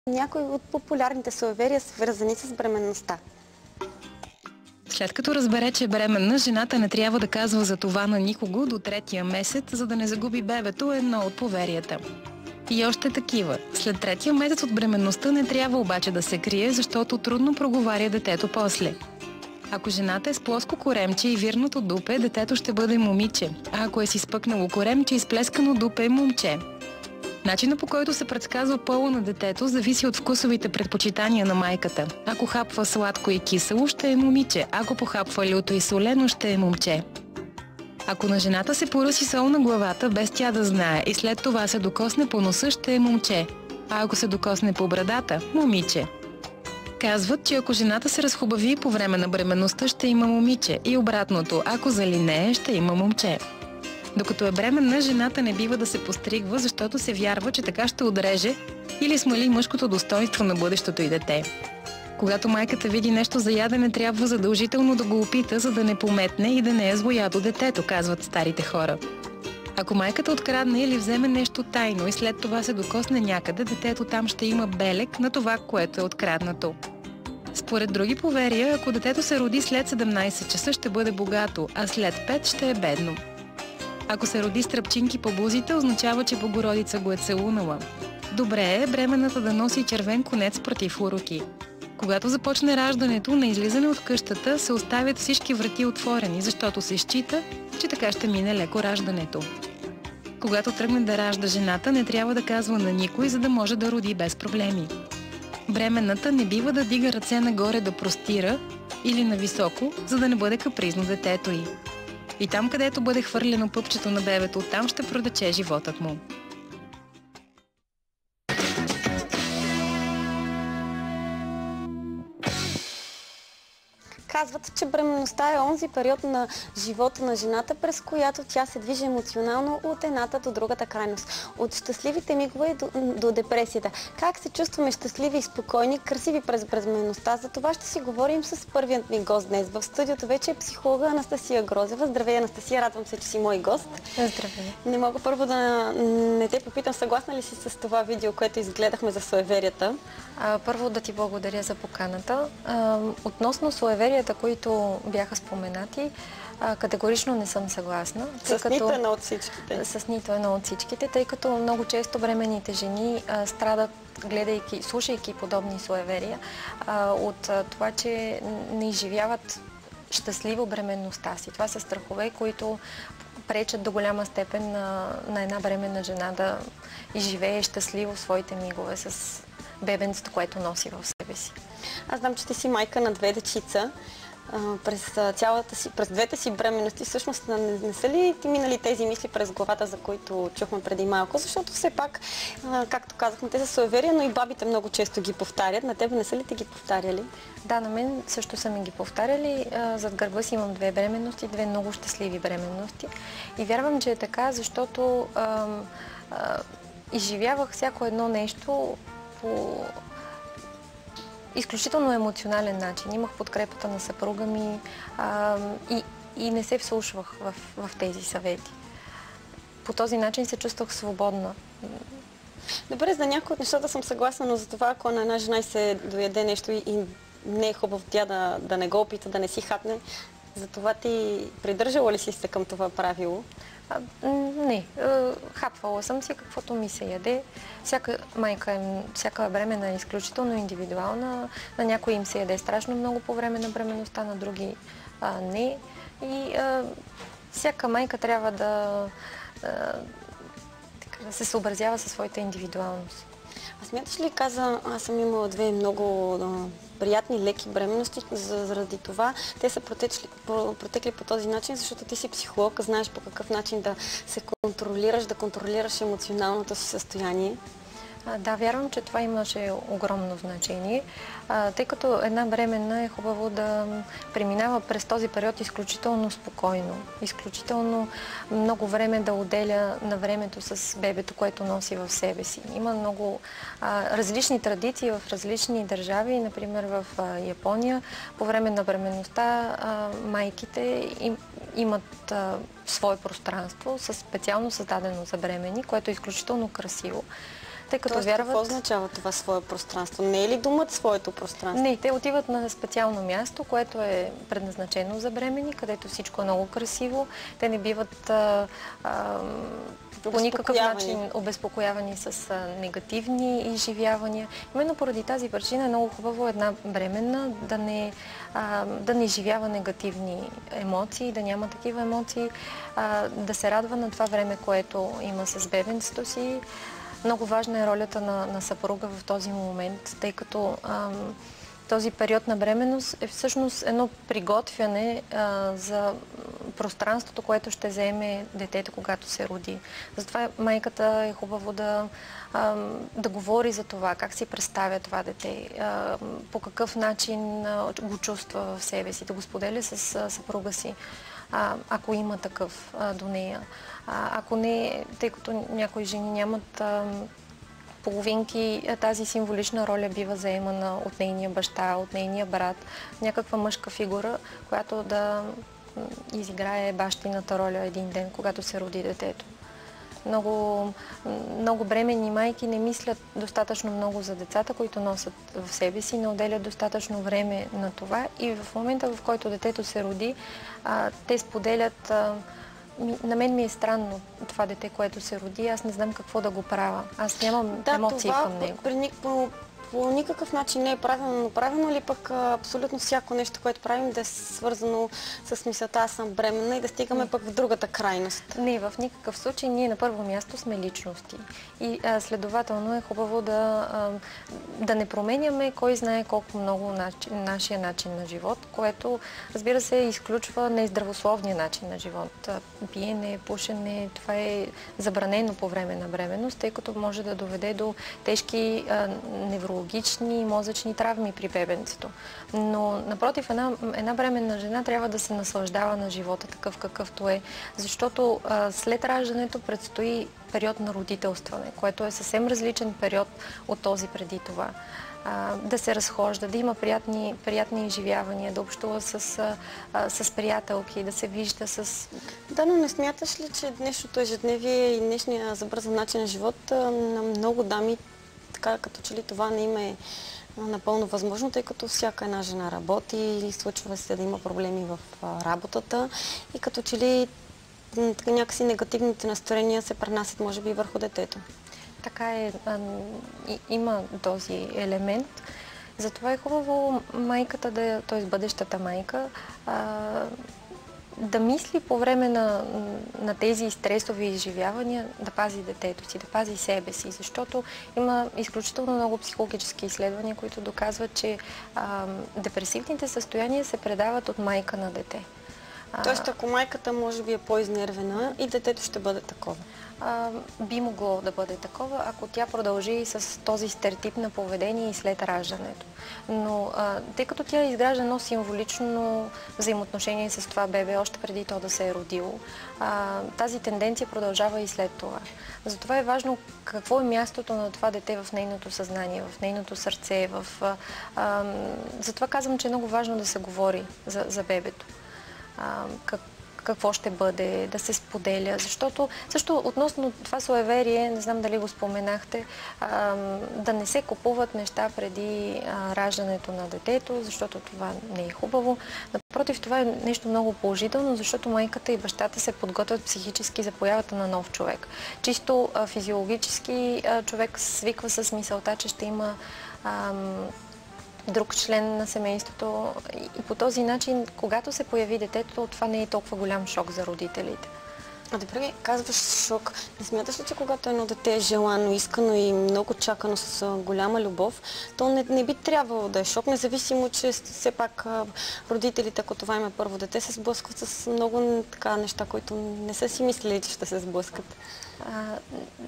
Някои от популярните суеверия, свързани с бременността. След като разбере, че е бременна, жената не трябва да казва за това на никого до 3-я месец, за да не загуби бебето, е едно от поверията. И още такива. След 3-я месец от бременността не трябва обаче да се крие, защото трудно проговаря детето после. Ако жената е с плоско коремче и вирното дупе, детето ще бъде момиче, а ако е с изпъкнало коремче и сплескано дупе, момче. Начинът, по който се предсказва пола на детето, зависи от вкусовите предпочитания на майката. Ако хапва сладко и кисело, ще е момиче, ако похапва люто и солено, ще е момче. Ако на жената се поръси сол на главата, без тя да знае, и след това се докосне по носа, ще е момче, а ако се докосне по брадата – момиче. Казват, че ако жената се разхубави по време на бременността, ще има момиче, и обратното, ако залинее, ще има момче. Докато е бременна, жената не бива да се постригва, защото се вярва, че така ще отреже или смали мъжкото достоинство на бъдещото й дете. Когато майката види нещо за ядене, трябва задължително да го опита, за да не пометне и да не е злоядо детето, казват старите хора. Ако майката открадне или вземе нещо тайно и след това се докосне някъде, детето там ще има белег на това, което е откраднато. Според други поверия, ако детето се роди след 17 часа, ще бъде богато, а след 5 ще е бедно. Ако се роди с тръпчинки по бузите, означава, че Богородица го е целунала. Добре е бременната да носи червен конец против уроки. Когато започне раждането, на излизане от къщата се оставят всички врати отворени, защото се счита, че така ще мине леко раждането. Когато тръгне да ражда жената, не трябва да казва на никой, за да може да роди без проблеми. Бременната не бива да дига ръце нагоре да простира или нависоко, за да не бъде капризно детето й. И там, където бъде хвърлено пъпчето на бебето, оттам ще протече животът му. Казват, че бременността е онзи период на живота на жената, през която тя се движи емоционално от едната до другата крайност. От щастливите мигове до депресията. Как се чувстваме щастливи и спокойни, красиви през бременността? За това ще си говорим с първият ми гост днес. В студиото вече е психолога Анастасия Грозева. Здравей, Анастасия, радвам се, че си мой гост. Здравей. Не мога първо да не те попитам, съгласна ли си с това видео, което изгледахме за суеверията? Първо да ти благодаря за поканата. Относно суеверията, които бяха споменати, категорично не съм съгласна. С нито едно от всичките? С нито едно от всичките, тъй като много често бременните жени страдат, гледайки, слушайки подобни суеверия, от това, че не изживяват щастливо бременността си. Това са страхове, които пречат до голяма степен на една бременна жена да изживее щастливо своите мигове с бебенцето, което носи в себе си. Аз знам, че ти си майка на 2 дечица. През двете си бременности, всъщност не са ли ти минали тези мисли през главата, за които чухме преди малко? Защото все пак, както казахме, те са суеверия, но и бабите много често ги повтарят. На тебе не са ли те ги повтаряли? Да, на мен също са ми ги повтаряли. Зад гърба си имам 2 бременности, 2 много щастливи бременности. И вярвам, че е така, защото изживявах всяко едно нещо по изключително емоционален начин. Имах подкрепата на съпруга ми и не се вслушвах в тези съвети. По този начин се чувствах свободна. Добре, за някои от нещата съм съгласна, но за това, ако на една жена се дояде нещо и не е хубаво тя да не го опита, да не си хапне, за това ти придържала ли си се към това правило? Не. Хапвала съм си каквото ми се яде. Всяка майка, всяка бремена е изключително индивидуална. На някои им се яде страшно много по време на бременността, на други не. И всяка майка трябва да се съобразява със своята индивидуалност. А смяташ ли, аз съм имала 2 много приятни, леки бременности, заради това те са протекли по този начин, защото ти си психолог, знаеш по какъв начин да се контролираш, да контролираш емоционалното си състояние. Да, вярвам, че това имаше огромно значение, тъй като една бременна е хубаво да преминава през този период изключително спокойно, изключително много време да отделя на времето с бебето, което носи в себе си. Има много различни традиции в различни държави, например в Япония. По време на бременността майките имат свое пространство, специално създадено за бремени, което е изключително красиво. тъй като Тоест, вярват... какво означава това свое пространство? Не е ли думат своето пространство? Не, те отиват на специално място, което е предназначено за бремени, където всичко е много красиво. Те не биват по никакъв начин обезпокоявани с негативни изживявания. Именно поради тази причина е много хубаво една бременна да не изживява негативни емоции, да няма такива емоции, да се радва на това време, което има с бебенцето си. Много важна е ролята на съпруга в този момент, тъй като този период на бременност е всъщност едно приготвяне за пространството, което ще заеме детето, когато се роди. Затова майката е хубаво да говори за това, как си представя това дете, по какъв начин го чувства в себе си, да го споделя с съпруга си, ако има такъв до нея. Ако не, тъй като някои жени нямат половинки, тази символична роля бива заемана от нейния баща, от нейния брат, някаква мъжка фигура, която да изиграе бащината роля един ден, когато се роди детето. Много бременни майки не мислят достатъчно много за децата, които носят в себе си, не отделят достатъчно време на това и в момента, в който детето се роди, те споделят: на мен ми е странно това дете, което се роди, аз не знам какво да го правя. Аз нямам емоции към него. По никакъв начин не е правилно, но правилно ли пък абсолютно всяко нещо, което правим, да е свързано с мисълта аз съм бременна и да стигаме пък в другата крайност? Не, в никакъв случай. Ние на първо място сме личности. И следователно е хубаво да не променяме кой знае колко много нашия начин на живот, което, разбира се, изключва нездравословния начин на живот. Пиене, пушене, това е забранено по време на бременност, тъй като може да доведе до тежки неврологични и мозъчни травми при бебенцето. Но, напротив, една бременна жена трябва да се наслаждава на живота такъв какъвто е, защото след раждането предстои период на родителстване, което е съвсем различен период от този преди това. Да се разхожда, да има приятни изживявания, да общува с приятелки, да се вижда с... Да, но не смяташ ли, че днешното ежедневие и днешния забързан начин на живот на много дами, така като че ли това не им е напълно възможно, тъй като всяка една жена работи или случва се да има проблеми в работата и като че ли някакси негативните настроения се пренасят, може би, върху детето. Така е, има този елемент. Затова е хубаво майката, т.е. бъдещата майка, да мисли по време на тези стресови изживявания да пази детето си, да пази себе си, защото има изключително много психологически изследвания, които доказват, че депресивните състояния се предават от майка на дете. Тоест, ако майката може би е по-изнервена и детето ще бъде такова? Би могло да бъде такова, ако тя продължи с този стереотип на поведение и след раждането. Но тъй като тя изгражда едно символично взаимоотношение с това бебе, още преди то да се е родило, тази тенденция продължава и след това. Затова е важно какво е мястото на това дете в нейното съзнание, в нейното сърце. Затова казвам, че е много важно да се говори за бебето. Какво ще бъде, да се споделя, защото също относно това суеверие, не знам дали го споменахте, да не се купуват неща преди раждането на детето, защото това не е хубаво. Напротив, това е нещо много положително, защото майката и бащата се подготвят психически за появата на нов човек. Чисто физиологически човек свиква с мисълта, че ще има друг член на семейството и по този начин, когато се появи детето, това не е толкова голям шок за родителите. Добре, казваш шок. Не смяташ ли, че когато едно дете е желано, искано и много чакано с голяма любов, то не би трябвало да е шок, независимо, че все пак родителите, ако това има първо дете, се сблъскват с много неща, които не са си мислили, че ще се сблъскат?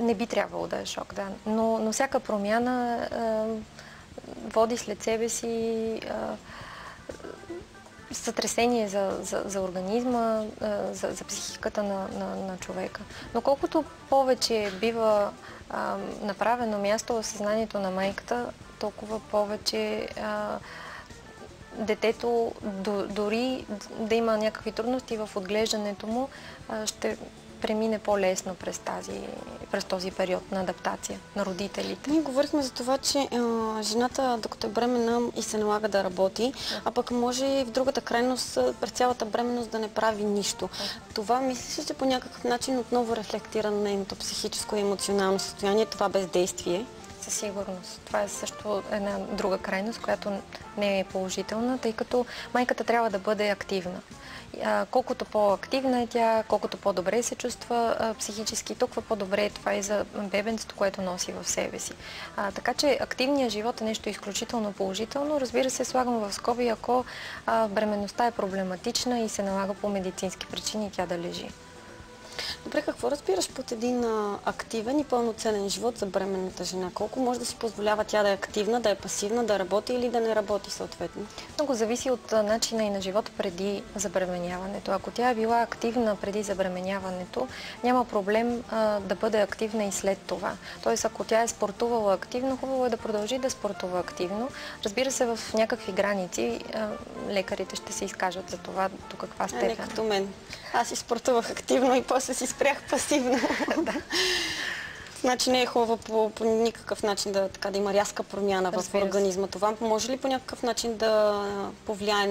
Не би трябвало да е шок, да. Но всяка промяна води след себе си сътресение за организма, за психиката на човека. Но колкото повече бива направено място в съзнанието на майката, толкова повече детето, дори да има някакви трудности в отглеждането му, премине по-лесно през този период на адаптация на родителите. Ние говорихме за това, че жената, докато е бременна и се налага да работи, а пък може и в другата крайност през цялата бременност да не прави нищо. Това мислиш ли, че по някакъв начин отново рефлектира на нейното психическо и емоционално състояние, това бездействие? Със сигурност. Това е също една друга крайност, която не е положителна, тъй като майката трябва да бъде активна. Колкото по-активна е тя, колкото по-добре се чувства психически, толкова по-добре е това и за бебенцето, което носи в себе си. Така че активният живот е нещо изключително положително. Разбира се, слагам в скоби, ако бременността е проблематична и се налага по медицински причини тя да лежи. Добре, какво разбираш под един активен и пълноценен живот за бременната жена? Колко може да си позволява тя да е активна, да е пасивна, да работи или да не работи съответно? Много зависи от начина и на живота преди забременяването. Ако тя е била активна преди забременяването, няма проблем да бъде активна и след това. Тоест, ако тя е спортувала активно, хубаво е да продължи да спортува активно. Разбира се, в някакви граници лекарите ще се изкажат за това до каква степен. Не като мен. Аз си спортувах активно и после си спрях пасивно. Значи не е хубаво по никакъв начин да има рязка промяна в организма. Това може ли по някакъв начин да повлияе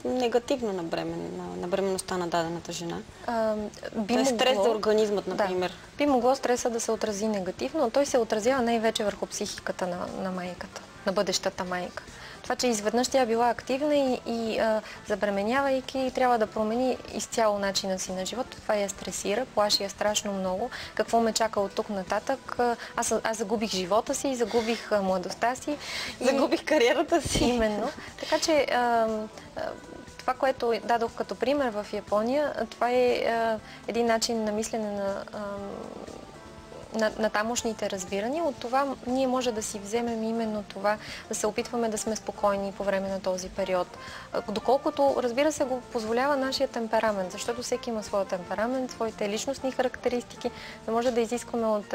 негативно на бременността на дадената жена? Стрес за организмът, например. Да. Би могло стреса да се отрази негативно, но той се отразява най-вече върху психиката на майката, на бъдещата майка. Това, че изведнъж тя била активна и забременявайки, трябва да промени изцяло начина си на живот. Това я стресира, плаши я страшно много. Какво ме чака от тук нататък? Аз загубих живота си, загубих младостта си. Загубих кариерата си. Именно. Така че това, което дадох като пример в Япония, това е един начин на мислене на тамошните разбирания. От това ние може да си вземем именно това, да се опитваме да сме спокойни по време на този период. Доколкото, разбира се, го позволява нашия темперамент, защото всеки има своя темперамент, своите личностни характеристики. Не може да изискваме от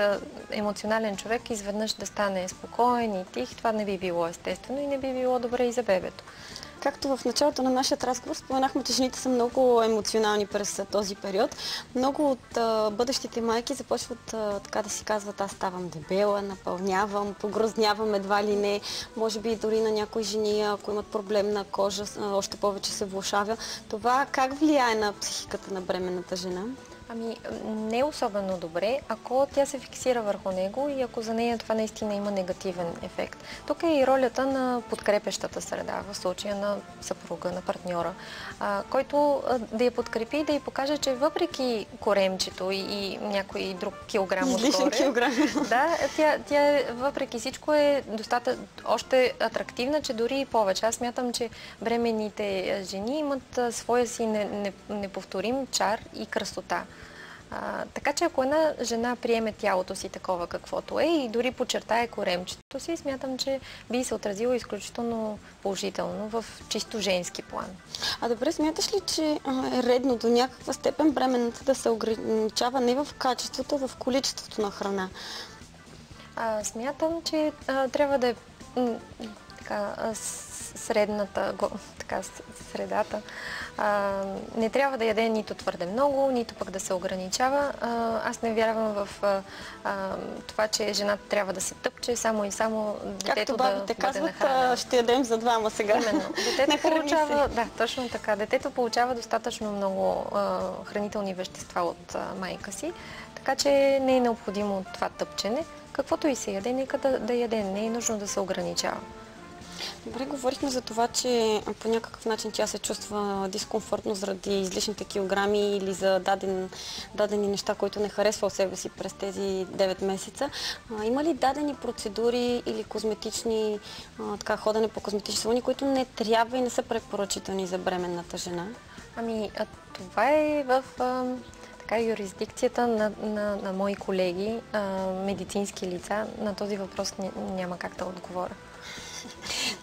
емоционален човек изведнъж да стане спокоен и тих. Това не би било естествено и не би било добре и за бебето. Както в началото на нашия разговор споменахме, че жените са много емоционални през този период. Много от бъдещите майки започват така да си казват: аз ставам дебела, напълнявам, погрознявам едва ли не. Може би дори на някои жени, ако имат проблем на кожа, още повече се влошава. Това как влияе на психиката на бременната жена? Ами, не особено добре, ако тя се фиксира върху него и ако за нея това наистина има негативен ефект. Тук е и ролята на подкрепещата среда, в случая на съпруга, на партньора, който да я подкрепи и да й покаже, че въпреки коремчето и някой друг килограм отгоре, да, тя въпреки всичко е още атрактивна, че дори и повече. Аз смятам, че бременните жени имат своя си неповторим чар и красота. Така че ако една жена приеме тялото си такова каквото е и дори подчертае коремчето си, смятам, че би се отразило изключително положително в чисто женски план. Добре, смяташ ли, че е редно до някаква степен бременната да се ограничава не в качеството, а в количеството на храна? Смятам, че трябва да е средата. Не трябва да яде нито твърде много, нито пък да се ограничава. Аз не вярвам в това, че жената трябва да се тъпче само и само детето да бъде нахранено. Казват, ще ядем за двама сега. Именно. Детето получава, да, точно така. Детето получава достатъчно много хранителни вещества от майка си, така че не е необходимо това тъпчене. Каквото и се яде, нека да яде. Не е нужно да се ограничава. Добре, говорихме за това, че по някакъв начин тя се чувства дискомфортно заради излишните килограми или за дадени неща, които не харесва от себе си през тези 9 месеца. Има ли дадени процедури или козметични, ходене по козметични салони, които не трябва и не са препоръчителни за бременната жена? Ами, това е в юрисдикцията на мои колеги, медицински лица. На този въпрос няма как да отговоря.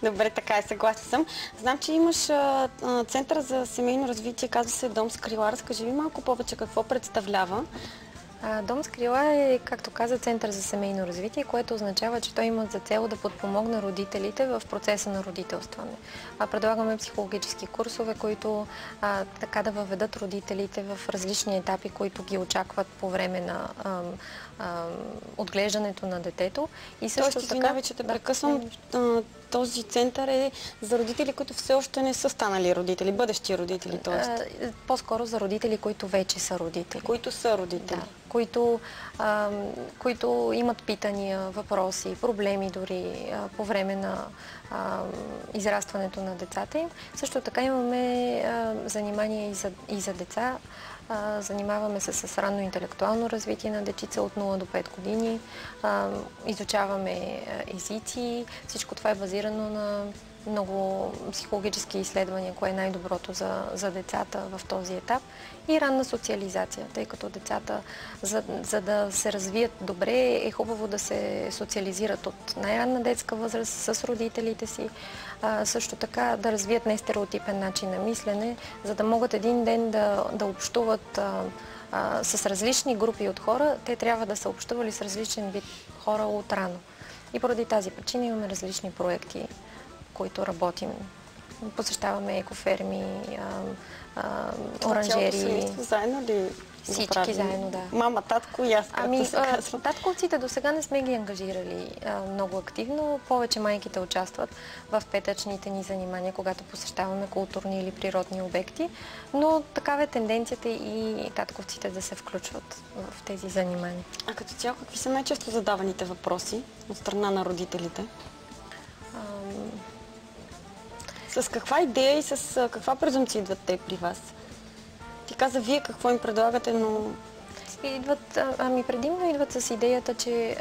Добре, така е, съгласна съм. Знам, че имаш Център за семейно развитие, казва се Дом Скрила. Разкажи ми малко повече какво представлява. Дом с крила е, както каза, център за семейно развитие, което означава, че той има за цел да подпомогне родителите в процеса на родителстване. Предлагаме психологически курсове, които така да въведат родителите в различни етапи, които ги очакват по време на отглеждането на детето. И също така, че те прекъсвам, този център е за родители, които все още не са станали родители, бъдещи родители, т.е. По-скоро за родители, които вече са родители. Които са родители. Да, които имат питания, въпроси, проблеми дори по време на израстването на децата им. Също така имаме занимания и за деца. Занимаваме се с ранно интелектуално развитие на дечица от 0 до 5 години. Изучаваме езици. Всичко това е базирано на много психологически изследвания, кое е най-доброто за децата в този етап. И ранна социализация, тъй като децата, за да се развият добре, е хубаво да се социализират от най-ранна детска възраст с родителите си. Също така да развият нестереотипен начин на мислене, за да могат един ден да общуват с различни групи от хора. Те трябва да са общували с различен вид хора от рано. И поради тази причина имаме различни проекти, които работим. Посещаваме екоферми, оранжерии. Заедно ли? Всички заедно, да. Мама, татко и аз, както се казва. Татковците до сега не сме ги ангажирали много активно. Повече майките участват в петъчните ни занимания, когато посещаваме културни или природни обекти. Но такава е тенденцията и татковците да се включват в тези занимания. А като цяло, какви са най-често задаваните въпроси от страна на родителите? С каква идея и с каква презумпция идват те при вас? Ти каза вие какво им предлагате, но... Предимно идват с идеята, че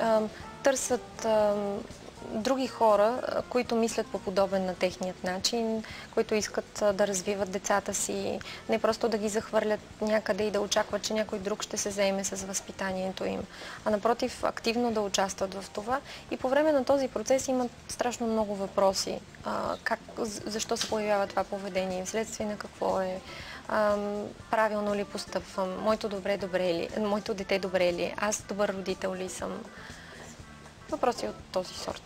търсят други хора, които мислят по подобен на техният начин, които искат да развиват децата си, не просто да ги захвърлят някъде и да очакват, че някой друг ще се заеме с възпитанието им, а напротив активно да участват в това. И по време на този процес имат страшно много въпроси. Защо се появява това поведение, вследствие на какво е, правилно ли постъпвам, моето дете добре ли е, аз добър родител ли съм. Въпроси от този сорт.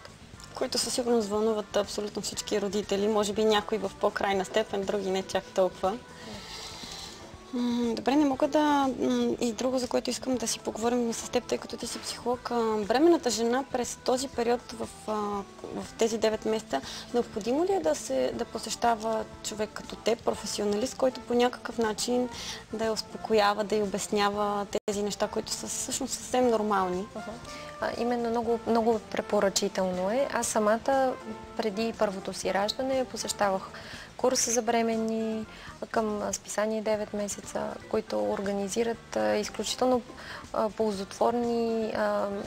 Които със сигурност вълнуват абсолютно всички родители. Може би някои в по-крайна степен, други не чак толкова. Добре, не мога да... И друго, за което искам да си поговорим с теб, тъй като ти си психолог. Бременната жена през този период в тези 9 месеца, необходимо ли е да посещава човек като теб, професионалист, който по някакъв начин да я успокоява, да я обяснява тези неща, които са всъщност съвсем нормални? Именно много, много препоръчително е. Аз самата преди първото си раждане посещавах курс за бременни към списание 9 месеца, които организират изключително ползотворни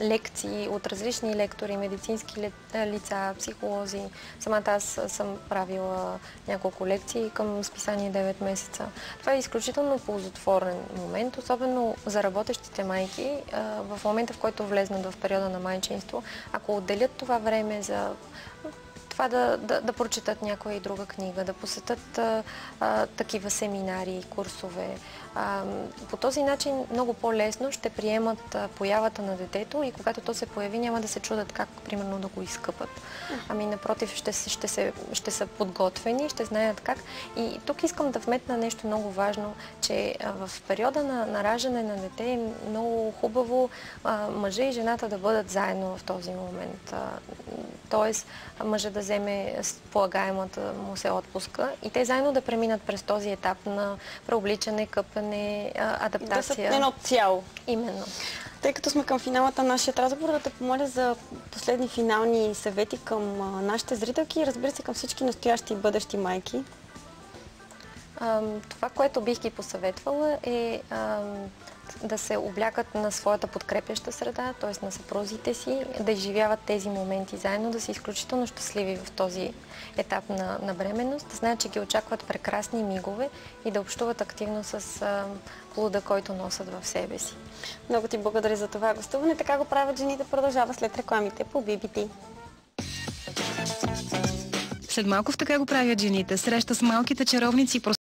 лекции от различни лектори, медицински лица, психолози. Самата аз съм правила няколко лекции към списание 9 месеца. Това е изключително ползотворен момент, особено за работещите майки. В момента, в който влезнат в периода на майчинство, ако отделят това време за това да прочетат някоя и друга книга, да посетят такива семинари, курсове. По този начин много по-лесно ще приемат появата на детето и когато то се появи, няма да се чудят как, примерно, да го изкъпат. Напротив, ще са подготвени, ще знаят как. И тук искам да вметна нещо много важно, че в периода на раждане на дете е много хубаво мъжа и жената да бъдат заедно в този момент. Тоест, мъжа да вземе полагаемата му се отпуска и те заедно да преминат през този етап на преобличане, къпане, адаптация. Да са едно цяло. Именно. Тъй като сме към финалата на нашия разговор, да те помоля за последни финални съвети към нашите зрителки и разбира се към всички настоящи и бъдещи майки. Това, което бих ги посъветвала е да се облякат на своята подкрепяща среда, т.е. на съпрузите си, да изживяват тези моменти заедно, да са изключително щастливи в този етап на бременност, да знаят, че ги очакват прекрасни мигове и да общуват активно с плода, който носят в себе си. Много ти благодаря за това гостуване. Така го правят жените. Продължава след рекламите по BBT. След малко в Така го правят жените. Среща с малките чаровници